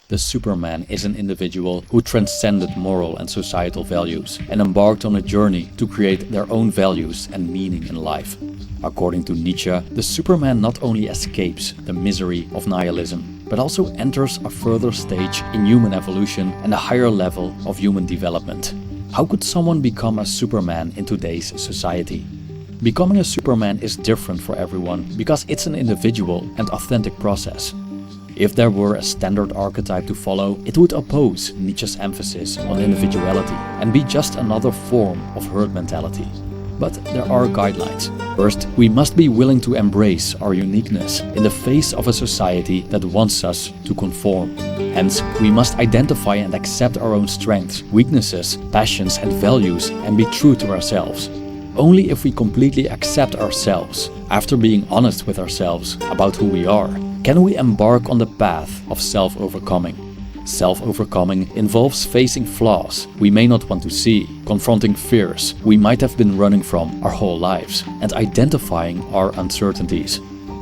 The Superman is an individual who transcended moral and societal values and embarked on a journey to create their own values and meaning in life. According to Nietzsche, the Superman not only escapes the misery of nihilism, but also enters a further stage in human evolution and a higher level of human development. How could someone become a Superman in today's society? Becoming a Superman is different for everyone because it's an individual and authentic process. If there were a standard archetype to follow, it would oppose Nietzsche's emphasis on individuality and be just another form of herd mentality. But there are guidelines. First, we must be willing to embrace our uniqueness in the face of a society that wants us to conform. Hence, we must identify and accept our own strengths, weaknesses, passions and values and be true to ourselves. Only if we completely accept ourselves, after being honest with ourselves about who we are, can we embark on the path of self-overcoming. Self-overcoming involves facing flaws we may not want to see, confronting fears we might have been running from our whole lives, and identifying our uncertainties.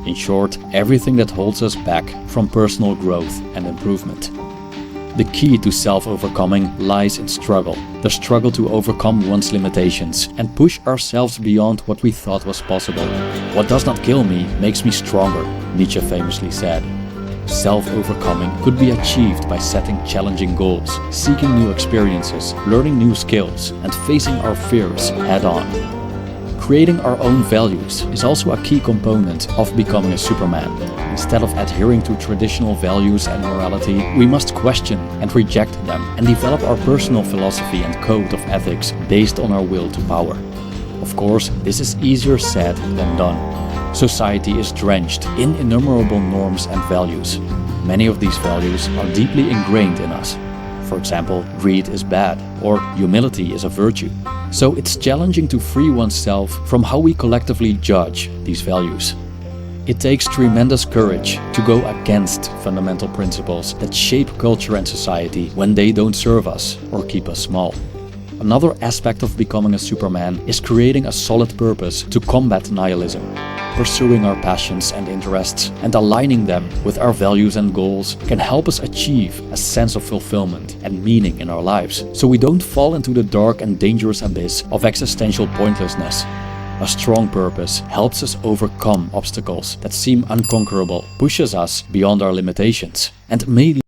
In short, everything that holds us back from personal growth and improvement. The key to self-overcoming lies in struggle. The struggle to overcome one's limitations and push ourselves beyond what we thought was possible. What does not kill me makes me stronger, Nietzsche famously said. Self-overcoming could be achieved by setting challenging goals, seeking new experiences, learning new skills, and facing our fears head-on. Creating our own values is also a key component of becoming a Superman. Instead of adhering to traditional values and morality, we must question and reject them and develop our personal philosophy and code of ethics based on our will to power. Of course, this is easier said than done. Society is drenched in innumerable norms and values. Many of these values are deeply ingrained in us. For example, greed is bad, or humility is a virtue. So it's challenging to free oneself from how we collectively judge these values. It takes tremendous courage to go against fundamental principles that shape culture and society when they don't serve us or keep us small. Another aspect of becoming a Superman is creating a solid purpose to combat nihilism. Pursuing our passions and interests and aligning them with our values and goals can help us achieve a sense of fulfillment and meaning in our lives, so we don't fall into the dark and dangerous abyss of existential pointlessness. A strong purpose helps us overcome obstacles that seem unconquerable, pushes us beyond our limitations, and may